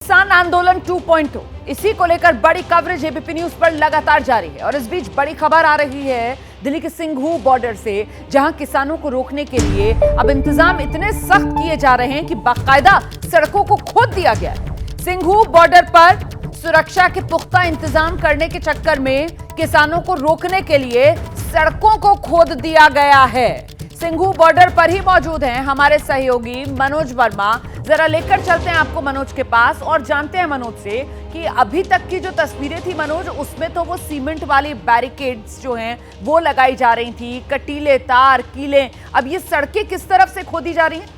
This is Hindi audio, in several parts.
किसान आंदोलन 2.0, इसी को लेकर बड़ी कवरेज एबीपी न्यूज पर लगातार जारी है। और इस बीच बड़ी खबर आ रही है दिल्ली के सिंघू बॉर्डर से, जहां किसानों को रोकने के लिए अब इंतजाम इतने सख्त किए जा रहे हैं कि बाकायदा सड़कों को खोद दिया गया है। सिंघू बॉर्डर पर सुरक्षा के पुख्ता इंतजाम करने के चक्कर में किसानों को रोकने के लिए सड़कों को खोद दिया गया है। सिंघू बॉर्डर पर ही मौजूद हैं हमारे सहयोगी मनोज वर्मा। जरा लेकर चलते हैं आपको मनोज के पास और जानते हैं मनोज से कि अभी तक की जो तस्वीरें थी मनोज, उसमें तो वो सीमेंट वाली बैरिकेड्स जो हैं वो लगाई जा रही थी, कटीले तार, कीले। अब ये सड़कें किस तरफ से खोदी जा रही हैं?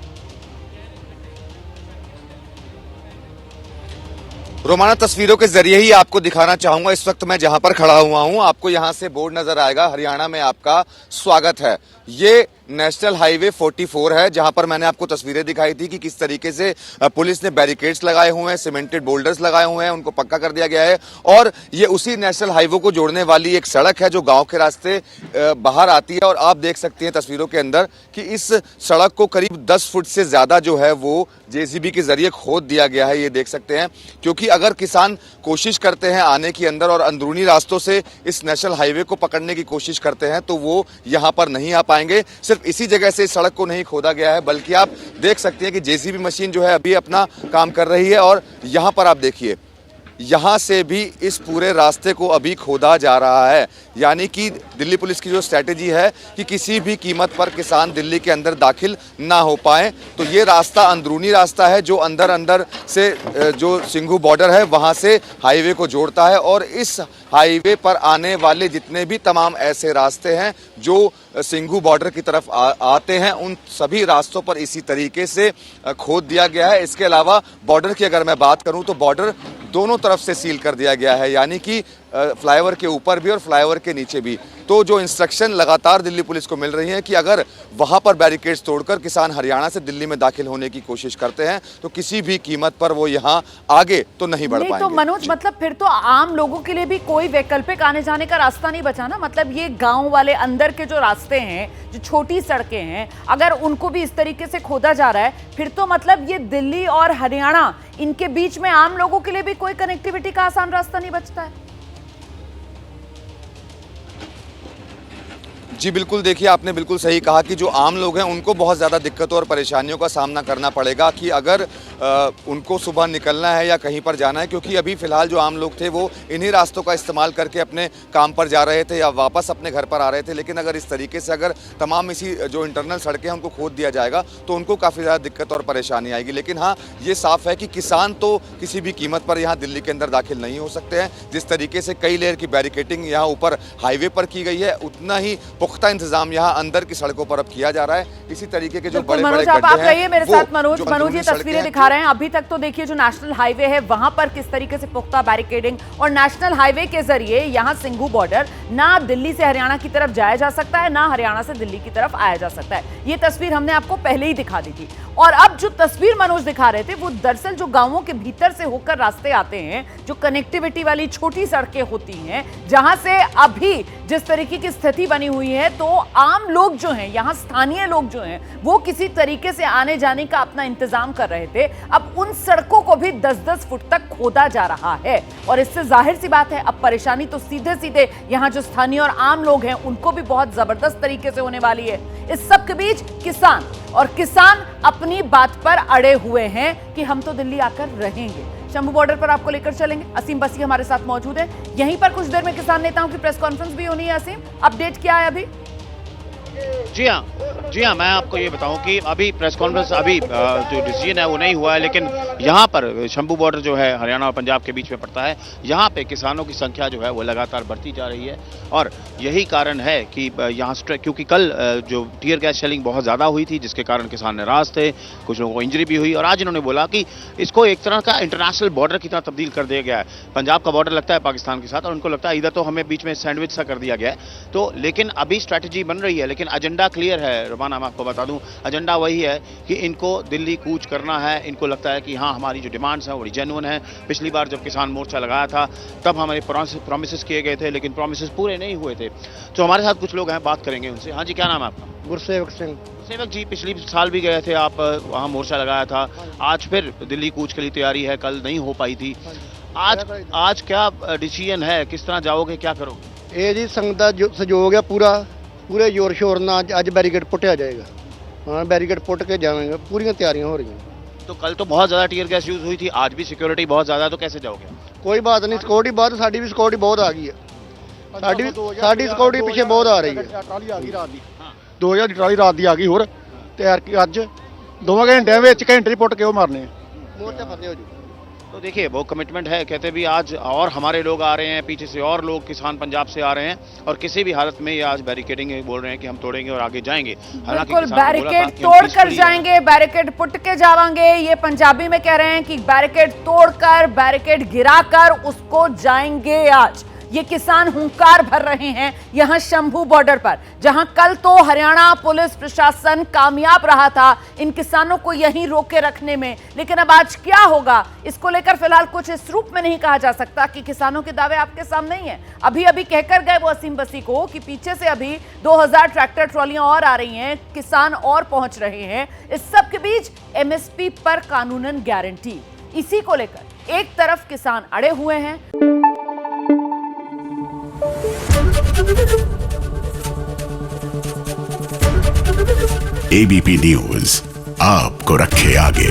रोमाना, तस्वीरों के जरिए ही आपको दिखाना चाहूंगा। इस वक्त मैं जहां पर खड़ा हुआ हूं, आपको यहां से बोर्ड नजर आएगा, हरियाणा में आपका स्वागत है। ये नेशनल हाईवे 44 है, जहां पर मैंने आपको तस्वीरें दिखाई थी कि किस तरीके से पुलिस ने बैरिकेड्स लगाए हुए हैं, सीमेंटेड बोल्डर्स लगाए हुए हैं, उनको पक्का कर दिया गया है। और ये उसी नेशनल हाईवे को जोड़ने वाली एक सड़क है जो गांव के रास्ते बाहर आती है। और आप देख सकते हैं तस्वीरों के अंदर कि इस सड़क को करीब 10 फुट से ज्यादा जो है वो जेसीबी के जरिए खोद दिया गया है, ये देख सकते हैं। क्योंकि अगर किसान कोशिश करते हैं आने की अंदर और अंदरूनी रास्तों से इस नेशनल हाईवे को पकड़ने की कोशिश करते हैं तो वो यहां पर नहीं आ पाएंगे। सिर्फ इसी जगह से सड़क को नहीं खोदा गया है, बल्कि आप देख सकते हैं कि जेसीबी मशीन जो है अभी अपना काम कर रही है। और यहां पर आप देखिए, यहां से भी इस पूरे रास्ते को अभी खोदा जा रहा है। यानी कि दिल्ली पुलिस की जो स्ट्रैटेजी है कि किसी भी कीमत पर किसान दिल्ली के अंदर दाखिल ना हो पाए। तो ये रास्ता अंदरूनी रास्ता है जो अंदर से जो सिंघू बॉर्डर है वहां से हाईवे को जोड़ता है। और इस हाईवे पर आने वाले जितने भी तमाम ऐसे रास्ते हैं जो सिंघू बॉर्डर की तरफ आते हैं, उन सभी रास्तों पर इसी तरीके से खोद दिया गया है। इसके अलावा बॉर्डर की अगर मैं बात करूं तो बॉर्डर दोनों तरफ से सील कर दिया गया है, यानी कि फ्लाईओवर के ऊपर भी और फ्लाईओवर के नीचे भी। तो जो इंस्ट्रक्शन लगातार दिल्ली पुलिस को मिल रही है कि अगर वहां पर बैरिकेड्स तोड़कर किसान हरियाणा से दिल्ली में दाखिल होने की कोशिश करते हैं तो किसी भी कीमत पर वो यहां आगे तो नहीं बढ़ पाएंगे। तो मनोज, मतलब फिर तो आम लोगों के लिए भी कोई वैकल्पिक आने जाने का रास्ता नहीं बचा ना? मतलब ये गांव वाले अंदर के जो रास्ते हैं, जो छोटी सड़कें हैं, अगर उनको भी इस तरीके से खोदा जा रहा है फिर तो मतलब ये दिल्ली और हरियाणा, इनके बीच में आम लोगों के लिए भी कोई कनेक्टिविटी का आसान रास्ता नहीं बचता है। जी बिल्कुल, देखिए आपने बिल्कुल सही कहा कि जो आम लोग हैं उनको बहुत ज़्यादा दिक्कतों और परेशानियों का सामना करना पड़ेगा कि अगर उनको सुबह निकलना है या कहीं पर जाना है। क्योंकि अभी फ़िलहाल जो आम लोग थे वो इन्हीं रास्तों का इस्तेमाल करके अपने काम पर जा रहे थे या वापस अपने घर पर आ रहे थे। लेकिन अगर इस तरीके से अगर तमाम इसी जो इंटरनल सड़कें हैं उनको खोद दिया जाएगा तो उनको काफ़ी ज़्यादा दिक्कत और परेशानी आएगी। लेकिन हाँ, ये साफ़ है कि किसान तो किसी भी कीमत पर यहाँ दिल्ली के अंदर दाखिल नहीं हो सकते हैं। जिस तरीके से कई लेयर की बैरिकेटिंग यहाँ ऊपर हाईवे पर की गई है, उतना ही पुख्ता इंतजाम यहाँ अंदर की सड़कों पर अब किया जा रहा है। इसी तरीके के जो बड़े बड़े गड्ढे आप रहिए मेरे साथ मनोज ये तस्वीरें दिखा रहे हैं। अभी तक तो देखिए जो नेशनल हाईवे है वहां पर किस तरीके से पुख्ता बैरिकेडिंग, और नेशनल हाईवे के जरिए यहाँ सिंघू बॉर्डर, ना दिल्ली से हरियाणा की तरफ जाया जा सकता है, ना हरियाणा से दिल्ली की तरफ आया जा सकता है। ये तस्वीर हमने आपको पहले ही दिखा दी थी। और अब जो तस्वीर मनोज दिखा रहे थे वो दरअसल जो गांवों के भीतर से होकर रास्ते आते हैं, जो कनेक्टिविटी वाली छोटी सड़कें होती हैं, जहां से अभी जिस तरीके की स्थिति बनी हुई है तो आम लोग जो हैं, यहाँ स्थानीय लोग जो हैं, वो किसी तरीके से आने जाने का अपना इंतजाम कर रहे थे। अब उन सड़कों को भी 10-10 फुट तक खोदा जा रहा है। और इससे जाहिर सी बात है अब परेशानी तो सीधे सीधे यहाँ जो स्थानीय और आम लोग हैं उनको भी बहुत जबरदस्त तरीके से होने वाली है। इस सब के बीच किसान अपनी बात पर अड़े हुए हैं कि हम तो दिल्ली आकर रहेंगे। शंभू बॉर्डर पर आपको लेकर चलेंगे, असीम बसी हमारे साथ मौजूद है। यहीं पर कुछ देर में किसान नेताओं की प्रेस कॉन्फ्रेंस भी होनी है। असीम, अपडेट क्या है अभी? जी हाँ, मैं आपको ये बताऊं कि अभी प्रेस कॉन्फ्रेंस अभी जो डिसीजन है वो नहीं हुआ है, लेकिन यहाँ पर शंभू बॉर्डर जो है हरियाणा और पंजाब के बीच में पड़ता है, यहाँ पे किसानों की संख्या जो है वो लगातार बढ़ती जा रही है। और यही कारण है कि यहाँ क्योंकि कल जो टीयर गैस शेलिंग बहुत ज़्यादा हुई थी जिसके कारण किसान नाराज थे, कुछ लोगों को इंजरी भी हुई। और आज इन्होंने बोला कि इसको एक तरह का इंटरनेशनल बॉर्डर की तरह तब्दील कर दिया गया है। पंजाब का बॉर्डर लगता है पाकिस्तान के साथ और उनको लगता है इधर तो हमें बीच में सैंडविच सा कर दिया गया है। तो लेकिन अभी स्ट्रैटेजी बन रही है, लेकिन एजेंडा क्लियर है रुबाना, मैं आपको बता दूं, एजेंडा वही है कि इनको दिल्ली कूच करना है। इनको लगता है कि हाँ, हमारी जो डिमांड्स हैं वो जेन्युइन है। पिछली बार जब किसान मोर्चा लगाया था तब हमारे प्रॉमिसेस किए गए थे, लेकिन प्रॉमिसेस पूरे नहीं हुए थे। तो हमारे साथ कुछ लोग हैं, बात करेंगे उनसे। हाँ जी, क्या नाम है आपका? गुरसेवक सिंह। सेवक जी, पिछली साल भी गए थे आप, वहाँ मोर्चा लगाया था, आज फिर दिल्ली कूच के लिए तैयारी है, कल नहीं हो पाई थी। आज क्या डिसीजन है, किस तरह जाओगे, क्या करोगे? ਇਹ ਜੀ ਸੰਗਤ ਦਾ ਜੋ ਸਹਿਯੋਗ ਹੈ ਪੂਰੇ ਜ਼ੋਰ ਸ਼ੋਰ ਨਾਲ ਅੱਜ ਬੈਰੀਕੇਡ ਪੁੱਟਿਆ ਜਾਏਗਾ। ਹਾਂ, ਬੈਰੀਕੇਡ ਪੁੱਟ ਕੇ ਜਾਵਾਂਗੇ, ਪੂਰੀਆਂ ਤਿਆਰੀਆਂ ਹੋ ਰਹੀਆਂ। तो कल तो बहुत ज़्यादा टीयर गैस यूज़ हुई थी, आज भी सिक्योरिटी बहुत ज़्यादा है, तो कैसे जाओगे? ਕੋਈ ਬਾਤ ਨਹੀਂ, ਸਿਕਿਉਰਿਟੀ ਬਾਅਦ ਸਾਡੀ ਵੀ ਸਿਕਿਉਰਿਟੀ ਬਹੁਤ ਆ ਗਈ ਹੈ। ਸਾਡੀ ਸਿਕਿਉਰਿਟੀ ਪਿੱਛੇ ਬਹੁਤ ਆ ਰਹੀ ਹੈ। ਟਰਾਲੀ ਆ ਗਈ ਰਾਤ ਦੀ, 2000 ਦੀ ਟਰਾਲੀ ਰਾਤ ਦੀ ਆ ਗਈ ਹੋਰ, ਤੇ ਅੱਜ 2 ਘੰਟਿਆਂ ਵਿੱਚ ਘੰਟੇ ਹੀ ਪੁੱਟ ਕੇ ਉਹ ਮਾਰਨੇ ਆ। ਮੋਰਚਾ ਫਤਿਹ ਹੋ ਜੂ। तो देखिए वो कमिटमेंट है, कहते भी आज और हमारे लोग आ रहे हैं, पीछे से और लोग किसान पंजाब से आ रहे हैं, और किसी भी हालत में ये आज बैरिकेडिंग बोल रहे हैं कि हम तोड़ेंगे और आगे जाएंगे। हालांकि बिल्कुल, किसानों ने बोला था बैरिकेड कि हम तोड़ कर peacefully जाएंगे, बैरिकेड पुट के जावांगे, ये पंजाबी में कह रहे हैं कि बैरिकेड तोड़कर, बैरिकेड गिराकर उसको जाएंगे आज। ये किसान हुंकार भर रहे हैं यहां शंभू बॉर्डर पर, जहां कल तो हरियाणा पुलिस प्रशासन कामयाब रहा था इन किसानों को यहीं रोके रखने में, लेकिन अब आज क्या होगा इसको लेकर फिलहाल कुछ इस रूप में नहीं कहा जा सकता कि किसानों के दावे आपके सामने ही हैं। अभी अभी कहकर गए वो असीम बसी को कि पीछे से अभी 2000 ट्रैक्टर ट्रॉलियां और आ रही हैं, किसान और पहुंच रहे हैं। इस सब के बीच एमएसपी पर कानूनन गारंटी, इसी को लेकर एक तरफ किसान अड़े हुए हैं। एबीपी न्यूज आपको रखे आगे।